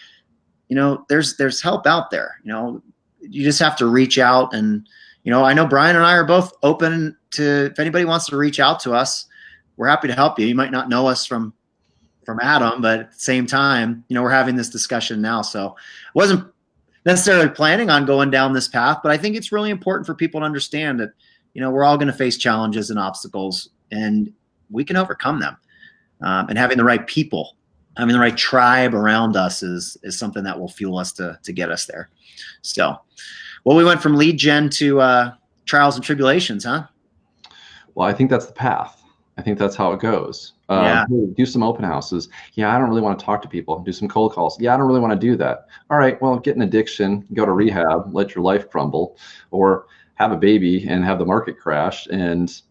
S1: there's help out there. You just have to reach out. And, I know Brian and I are both open to, if anybody wants to reach out to us, we're happy to help you. You might not know us from Adam, but at the same time, we're having this discussion now. So I wasn't necessarily planning on going down this path, but I think it's really important for people to understand that, we're all going to face challenges and obstacles, and we can overcome them. And having the right people, having the right tribe around us is something that will fuel us to get us there. So, well, we went from lead gen to trials and tribulations, huh?
S2: Well, I think that's the path. I think that's how it goes. Do some open houses. Yeah, I don't really want to talk to people. Do some cold calls. Yeah, I don't really want to do that. All right, well, get an addiction, go to rehab, let your life crumble, or have a baby and have the market crash. And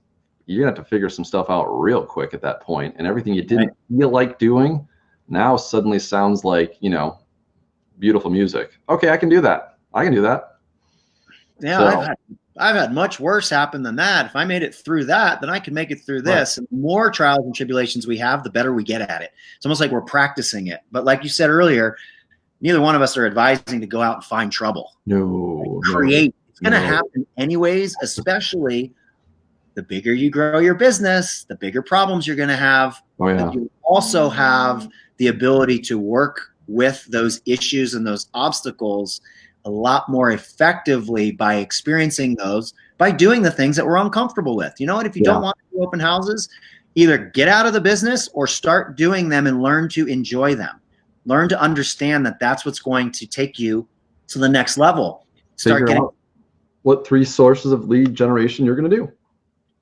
S2: you're going to have to figure some stuff out real quick at that point. And everything you didn't feel like doing now suddenly sounds like, beautiful music. Okay, I can do that. I can do that.
S1: Yeah, so, I've had much worse happen than that. If I made it through that, then I can make it through this. Right. And the more trials and tribulations we have, the better we get at it. It's almost like we're practicing it. But like you said earlier, neither one of us are advising to go out and find trouble. Create. It's going to happen anyways, especially the bigger you grow your business, the bigger problems you're going to have.
S2: Oh, yeah.
S1: But you also have the ability to work with those issues and those obstacles a lot more effectively by experiencing those, by doing the things that we're uncomfortable with. You know what? If you don't want to do open houses, either get out of the business or start doing them and learn to enjoy them. Learn to understand that that's what's going to take you to the next level. Start getting
S2: out what 3 sources of lead generation you're going to do.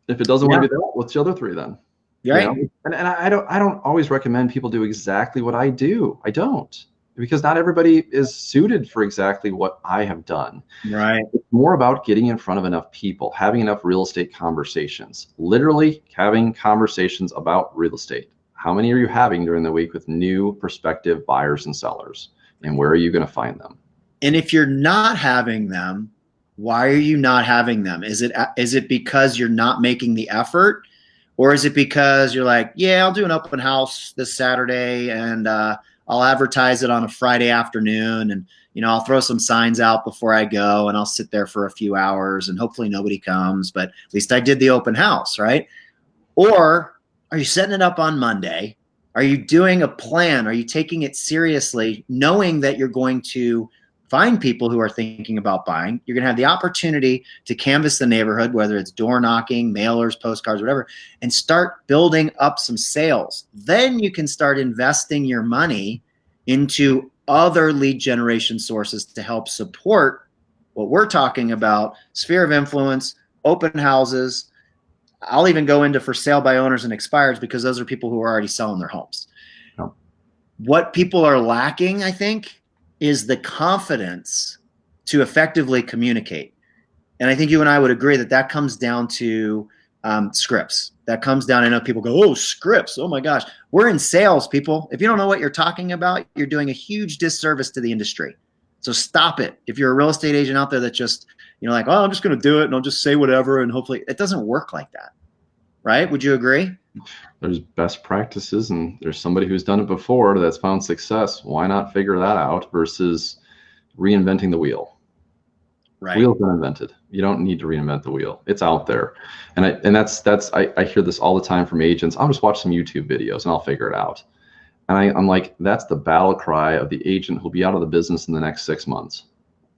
S2: If it doesn't want to be that, what's the other 3 then?
S1: Right.
S2: And I don't always recommend people do exactly what I do. I don't. Because not everybody is suited for exactly what I have done.
S1: Right.
S2: It's more about getting in front of enough people, having enough real estate conversations, literally having conversations about real estate. How many are you having during the week with new prospective buyers and sellers? And where are you going to find them?
S1: And if you're not having them, why are you not having them? Is it because you're not making the effort? Or is it because you're like, yeah, I'll do an open house this Saturday and I'll advertise it on a Friday afternoon, and I'll throw some signs out before I go, and I'll sit there for a few hours and hopefully nobody comes, but at least I did the open house, right? Or are you setting it up on Monday? Are you doing a plan? Are you taking it seriously, knowing that you're going to find people who are thinking about buying? You're going to have the opportunity to canvass the neighborhood, whether it's door knocking, mailers, postcards, whatever, and start building up some sales. Then you can start investing your money into other lead generation sources to help support what we're talking about: sphere of influence, open houses. I'll even go into for sale by owners and expireds, because those are people who are already selling their homes.
S2: No.
S1: What people are lacking, I think, is the confidence to effectively communicate. And I think you and I would agree that that comes down to scripts. That comes down, I know people go, oh, scripts. Oh my gosh. We're in sales, people. If you don't know what you're talking about, you're doing a huge disservice to the industry. So stop it. If you're a real estate agent out there that just, like, oh, I'm just going to do it and I'll just say whatever, and hopefully it doesn't work like that. Right? Would you agree?
S2: There's best practices, and there's somebody who's done it before that's found success. Why not figure that out versus reinventing the wheel?
S1: Right.
S2: Wheel's been invented. You don't need to reinvent the wheel. It's out there. And I hear this all the time from agents. I'll just watch some YouTube videos and I'll figure it out. And I'm like, that's the battle cry of the agent who'll be out of the business in the next 6 months.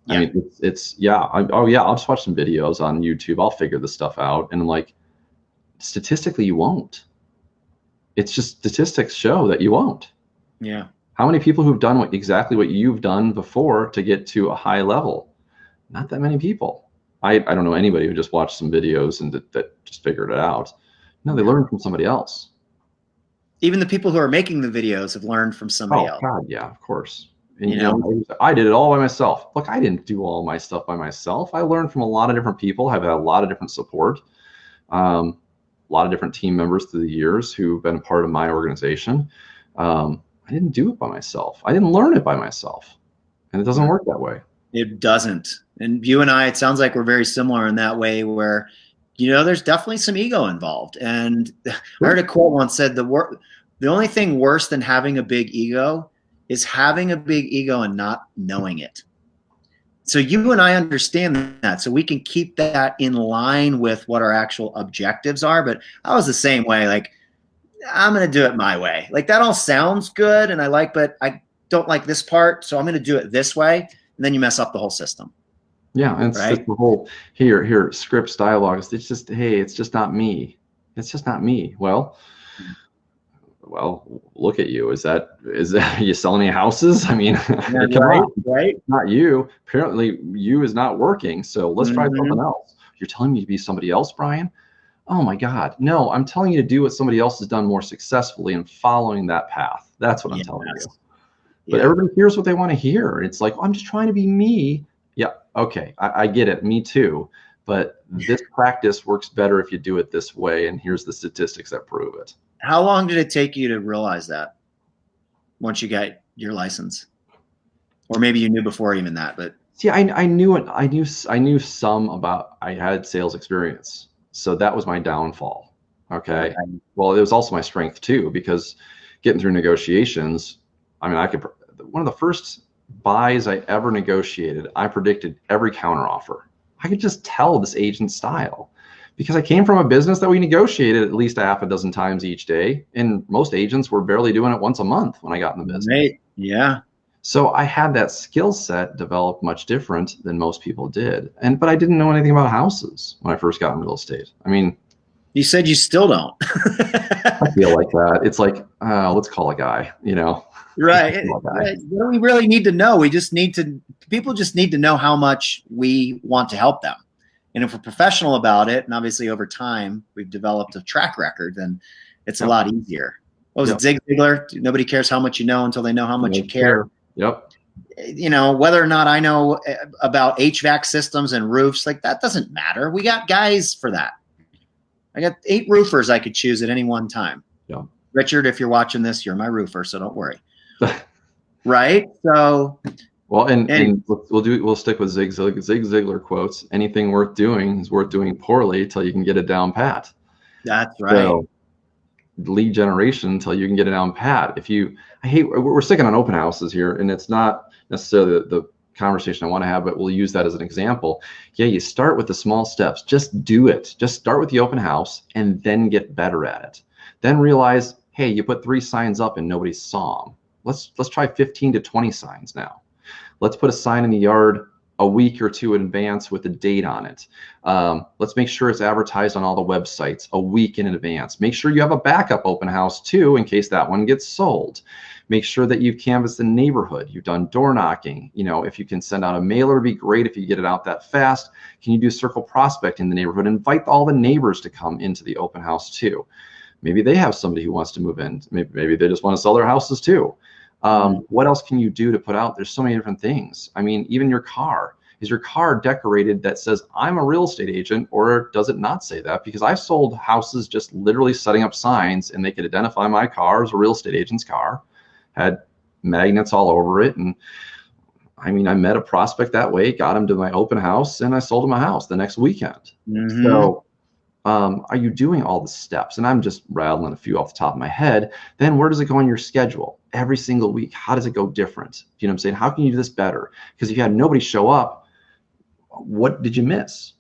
S2: Yeah. I mean, I'll just watch some videos on YouTube. I'll figure this stuff out. And I'm like, statistically, you won't. It's just statistics show that you won't.
S1: Yeah.
S2: How many people who've done exactly what you've done before to get to a high level? Not that many people. I don't know anybody who just watched some videos and that just figured it out. No, they learned from somebody else.
S1: Even the people who are making the videos have learned from somebody else.
S2: Oh God, yeah, of course. And I did it all by myself. Look, I didn't do all my stuff by myself. I learned from a lot of different people. I've had a lot of different support. A lot of different team members through the years who've been a part of my organization. I didn't do it by myself. I didn't learn it by myself. And it doesn't work that way.
S1: It doesn't. And you and I, it sounds like we're very similar in that way where, there's definitely some ego involved. And I heard a quote once said, the only thing worse than having a big ego is having a big ego and not knowing it. So you and I understand that, so we can keep that in line with what our actual objectives are. But I was the same way. Like, I'm going to do it my way. Like, that all sounds good, and but I don't like this part, so I'm going to do it this way. And then you mess up the whole system.
S2: Yeah, and it's just the whole here scripts, dialogues. It's just, hey, it's just not me. It's just not me. Well, look at you. Is that are you selling any houses? I mean,
S1: right?
S2: Not you. Apparently, you is not working. So let's try something else. You're telling me to be somebody else, Brian? Oh my God, no! I'm telling you to do what somebody else has done more successfully and following that path. That's what I'm telling you. But everybody hears what they want to hear. It's like, I'm just trying to be me. Yeah, okay, I get it. Me too. But this practice works better if you do it this way. And here's the statistics that prove it.
S1: How long did it take you to realize that once you got your license? Or maybe you knew before even that, but.
S2: See, I knew it. I knew some about, I had sales experience. So that was my downfall. Okay. Well, it was also my strength too, because getting through negotiations, I mean, one of the first buys I ever negotiated, I predicted every counteroffer. I could just tell this agent's style because I came from a business that we negotiated at least a half a dozen times each day. And most agents were barely doing it once a month when I got in the business.
S1: Right. Yeah.
S2: So I had that skill set developed much different than most people did. But I didn't know anything about houses when I first got in real estate. I mean,
S1: you said you still don't.
S2: I feel like that. It's like, let's call a guy,
S1: Right. What do we really need to know? People just need to know how much we want to help them. And if we're professional about it, and obviously over time we've developed a track record, then it's a lot easier. What was it, Zig Ziglar? Nobody cares how much you know until they know how much you care.
S2: Yep.
S1: Whether or not I know about HVAC systems and roofs, like that doesn't matter. We got guys for that. I got 8 roofers I could choose at any one time.
S2: Yeah.
S1: Richard, if you're watching this, you're my roofer, so don't worry. Right? So.
S2: Well, and we'll stick with Zig Ziglar quotes. Anything worth doing is worth doing poorly till you can get it down pat.
S1: That's right.
S2: So, lead generation until you can get it down pat. We're sticking on open houses here, and it's not necessarily the conversation I want to have, but we'll use that as an example. Yeah, you start with the small steps. Just do it. Just start with the open house and then get better at it. Then realize, hey, you put 3 signs up and nobody saw them. Let's try 15 to 20 signs now. Let's put a sign in the yard a week or 2 in advance with a date on it. Let's make sure it's advertised on all the websites a week in advance. Make sure you have a backup open house too, in case that one gets sold. Make sure that you've canvassed the neighborhood. You've done door knocking. You know, if you can send out a mailer, it'd be great if you get it out that fast. Can you do circle prospect in the neighborhood? Invite all the neighbors to come into the open house too. Maybe they have somebody who wants to move in. Maybe they just want to sell their houses too. What else can you do to put out? There's so many different things. I mean, even your car. Is your car decorated that says I'm a real estate agent, or does it not say that? Because I've sold houses just literally setting up signs and they could identify my car as a real estate agent's car, had magnets all over it. And I mean, I met a prospect that way, got him to my open house, and I sold him a house the next weekend. So are you doing all the steps? And I'm just rattling a few off the top of my head. Then where does it go on your schedule? Every single week, how does it go different? You know what I'm saying? How can you do this better? Because if you had nobody show up, what did you miss?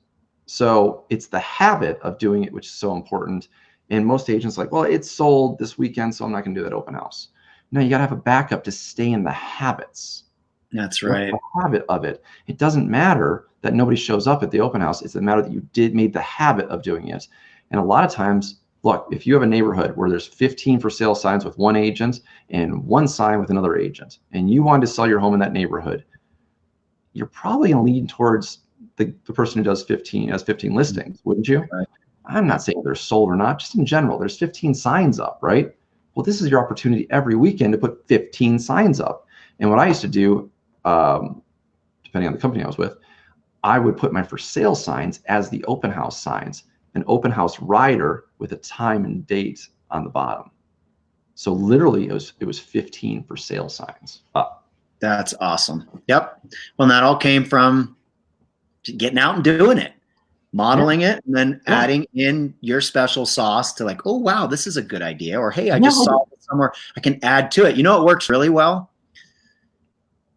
S2: So it's the habit of doing it, which is so important. And most agents are like, well, it's sold this weekend, so I'm not going to do that open house. No, you got to have a backup to stay in the habits.
S1: That's right.
S2: The habit of it. It doesn't matter that nobody shows up at the open house. It's the matter that you made the habit of doing it. And a lot of times, look, if you have a neighborhood where there's 15 for sale signs with one agent and 1 sign with another agent, and you wanted to sell your home in that neighborhood, you're probably going to lean towards the person who does 15 listings, wouldn't you?
S1: Right.
S2: I'm not saying they're sold or not, just in general, there's 15 signs up, right? Well, this is your opportunity every weekend to put 15 signs up. And what I used to do, depending on the company I was with, I would put my for sale signs as the open house signs, an open house rider with a time and date on the bottom. So literally it was 15 for sale signs up.
S1: That's awesome. Yep. Well, and that all came from getting out and doing it, modeling it, and then adding in your special sauce to like, oh, wow, this is a good idea. Or, hey, I just saw it somewhere. I can add to it. You know, it works really well.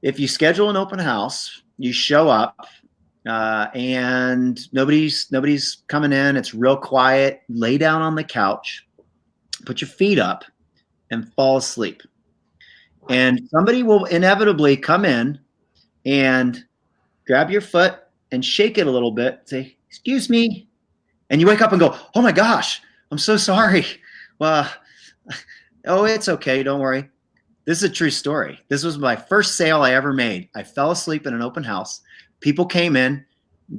S1: If you schedule an open house, you show up and nobody's coming in. It's real quiet. Lay down on the couch, put your feet up and fall asleep. And somebody will inevitably come in and grab your foot and shake it a little bit, say, excuse me. And you wake up and go, oh my gosh, I'm so sorry. Well, oh, it's okay. Don't worry. This is a true story. This was my first sale I ever made. I fell asleep in an open house. People came in.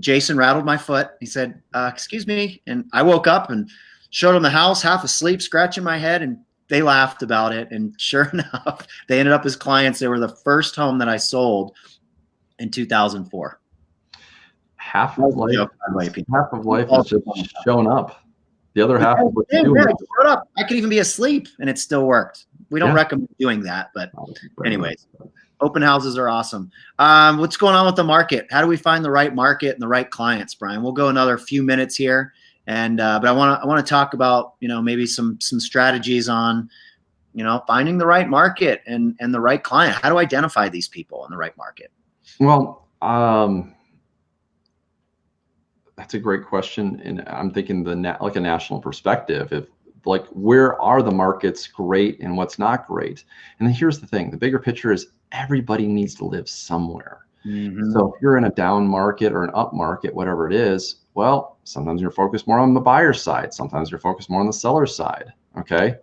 S1: Jason rattled my foot. He said, excuse me. And I woke up and showed them the house, half asleep, scratching my head, and they laughed about it. And sure enough, they ended up as clients. They were the first home that I sold in 2004.
S2: Half of life is just showing up. The other half of what you do.
S1: Showed up. I could even be asleep and it still worked. We don't recommend doing that, but anyways, open houses are awesome. What's going on with the market? How do we find the right market and the right clients, Brian? We'll go another few minutes here, and but I want to talk about maybe some strategies on finding the right market and the right client. How to identify these people in the right market?
S2: Well, that's a great question, and I'm thinking like a national perspective. If like where are the markets great and what's not great? And then here's the thing: the bigger picture is everybody needs to live somewhere. Mm-hmm. So if you're in a down market or an up market, whatever it is, well, sometimes you're focused more on the buyer side. Sometimes you're focused more on the seller side. Okay,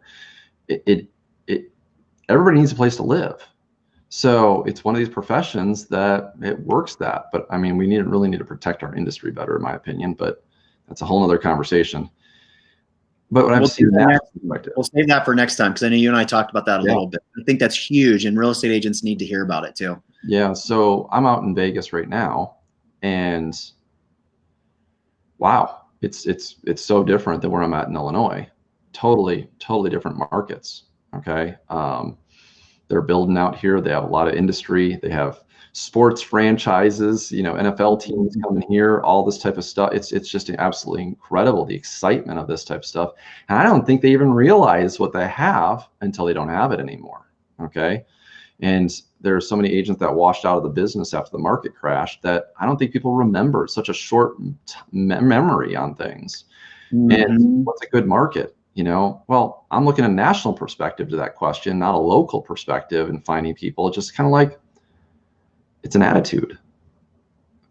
S2: everybody needs a place to live. So it's one of these professions that it works that, but I mean, we really need to protect our industry better, in my opinion, but that's a whole nother conversation. But what I've seen
S1: we'll save that for next time, because I know you and I talked about that a little bit. I think that's huge, and real estate agents need to hear about it too.
S2: Yeah. So I'm out in Vegas right now, and wow, it's so different than where I'm at in Illinois. Totally different markets. Okay. They're building out here. They have a lot of industry. They have sports franchises, NFL teams coming here, all this type of stuff. It's just absolutely incredible, the excitement of this type of stuff. And I don't think they even realize what they have until they don't have it anymore. Okay. And there are so many agents that washed out of the business after the market crash that I don't think people remember. Such a short memory on things. And what's a good market? Well, I'm looking at a national perspective to that question, not a local perspective, and finding people. It's just kind of like, it's an attitude.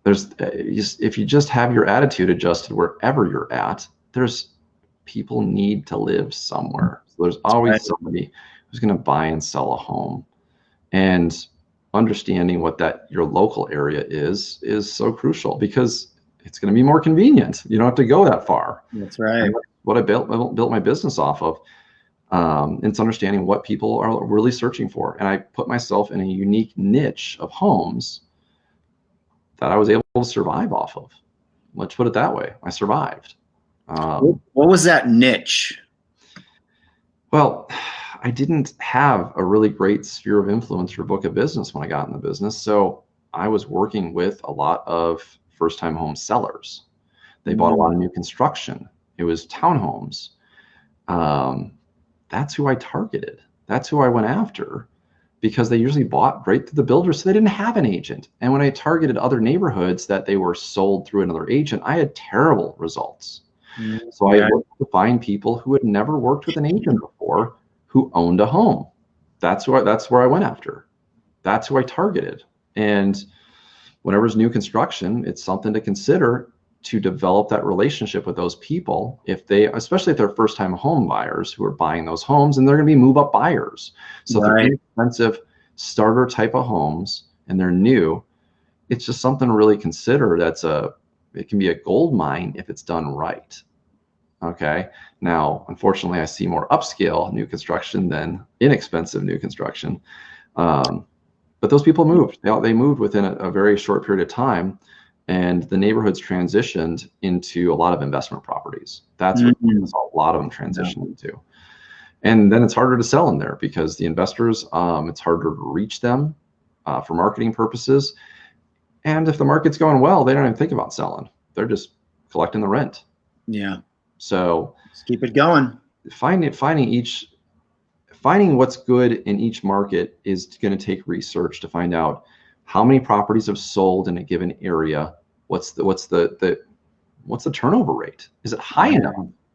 S2: If you just have your attitude adjusted wherever you're at, people need to live somewhere. So there's always somebody who's going to buy and sell a home, and understanding what your local area is so crucial, because it's going to be more convenient. You don't have to go that far.
S1: That's right.
S2: And what I built my business off of. It's understanding what people are really searching for. And I put myself in a unique niche of homes that I was able to survive off of. Let's put it that way. I survived.
S1: What was that niche?
S2: Well, I didn't have a really great sphere of influence or book of business when I got in the business. So I was working with a lot of first-time home sellers. They bought a lot of new construction. It was townhomes. That's who I targeted. That's who I went after, because they usually bought right through the builder, so they didn't have an agent. And when I targeted other neighborhoods that they were sold through another agent, I had terrible results. So I looked to find people who had never worked with an agent before, who owned a home. That's where I went after. That's who I targeted. And whenever it's new construction, it's something to consider, to develop that relationship with those people, especially if they're first-time home buyers who are buying those homes, and they're going to be move-up buyers. So if they're inexpensive starter type of homes and they're new, it's just something to really consider. It can be a gold mine if it's done right. Okay. Now, unfortunately, I see more upscale new construction than inexpensive new construction. But those people moved. They moved within a very short period of time. And the neighborhoods transitioned into a lot of investment properties. That's what a lot of them transitioned into. And then it's harder to sell in there, because the investors, it's harder to reach them for marketing purposes. And if the market's going well, they don't even think about selling. They're just collecting the rent.
S1: Yeah.
S2: So
S1: let's keep it going.
S2: Finding what's good in each market is going to take research to find out how many properties have sold in a given area. What's the turnover rate? Is it high enough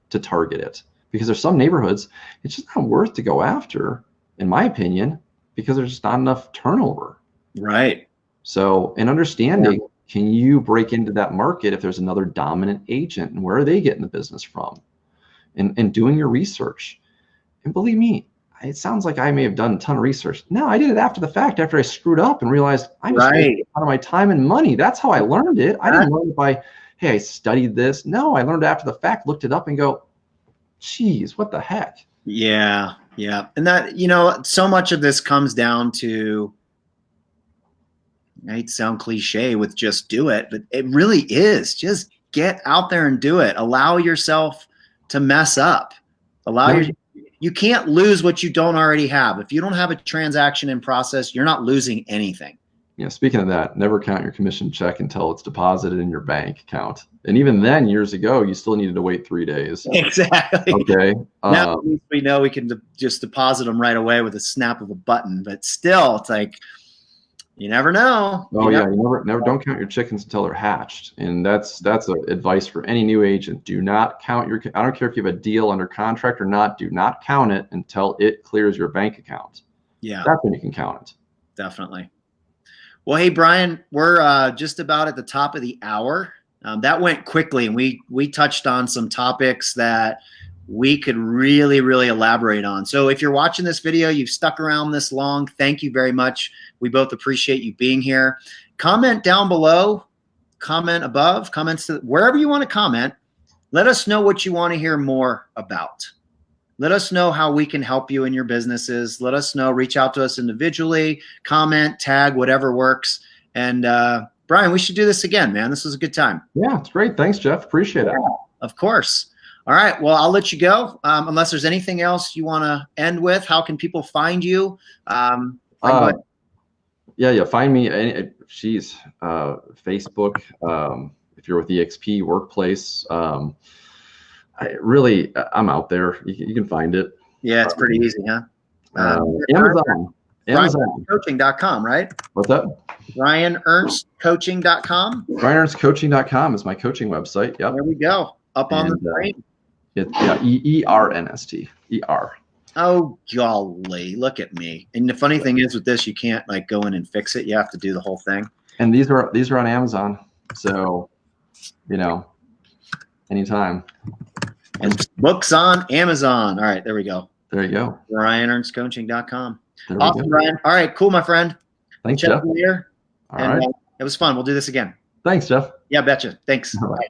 S2: to target it? Because there's some neighborhoods it's just not worth to go after, in my opinion, because there's just not enough turnover.
S1: Right.
S2: So in understanding, can you break into that market if there's another dominant agent, and where are they getting the business from? And doing your research. And believe me, it sounds like I may have done a ton of research. No, I did it after the fact, after I screwed up and realized I was wasting a lot of my time and money. That's how I learned it. I didn't learn it by, hey, I studied this. No, I learned it after the fact, looked it up and go, geez, what the heck?
S1: Yeah. Yeah. And that, so much of this comes down to, I hate to sound cliche with just do it, but it really is just get out there and do it. Allow yourself to mess up. You can't lose what you don't already have. If you don't have a transaction in process, you're not losing anything.
S2: Yeah. Speaking of that, never count your commission check until it's deposited in your bank account. And even then, years ago, you still needed to wait 3 days.
S1: Exactly.
S2: Okay.
S1: Now at least we know we can just deposit them right away with a snap of a button. But still, it's like, you never know.
S2: Oh yeah, you never don't count your chickens until they're hatched, and that's advice for any new agent. Do not count I don't care if you have a deal under contract or not. Do not count it until it clears your bank account.
S1: Yeah,
S2: that's when you can count it.
S1: Definitely. Well, hey Brian, we're just about at the top of the hour. That went quickly, and we touched on some topics that we could really, really elaborate on. So if you're watching this video, you've stuck around this long, thank you very much. We both appreciate you being here. Comment down below, comment above, comments wherever you want to comment. Let us know what you want to hear more about. Let us know how we can help you in your businesses. Let us know, reach out to us individually, comment, tag, whatever works. And Brian, we should do this again, man. This was a good time.
S2: Yeah, it's great. Thanks, Jeff. Appreciate it.
S1: Of course. All right. Well, I'll let you go. Unless there's anything else you want to end with, how can people find you?
S2: Yeah. Find me. Facebook. If you're with EXP Workplace, I'm out there. You can find it.
S1: Yeah, it's pretty easy, huh?
S2: Amazon. Amazon.
S1: RyanErnstCoaching.com, right?
S2: What's that?
S1: RyanErnstCoaching.com.
S2: RyanErnstCoaching.com is my coaching website. Yep.
S1: There we go. Up on the
S2: And,
S1: screen.
S2: ERNST. ER.
S1: Oh, golly. Look at me. And the funny thing is with this, you can't like go in and fix it. You have to do the whole thing.
S2: And these are on Amazon. So, anytime.
S1: And books on Amazon. All right, there we go.
S2: There you go.
S1: RyanErnstCoaching.com.
S2: There
S1: Awesome,
S2: we go.
S1: Ryan. All right, cool, my friend.
S2: Thanks,
S1: Check
S2: Jeff.
S1: you later.
S2: All right.
S1: It was fun. We'll do this again.
S2: Thanks, Jeff.
S1: Yeah, betcha. Thanks.
S2: All right.
S1: Bye.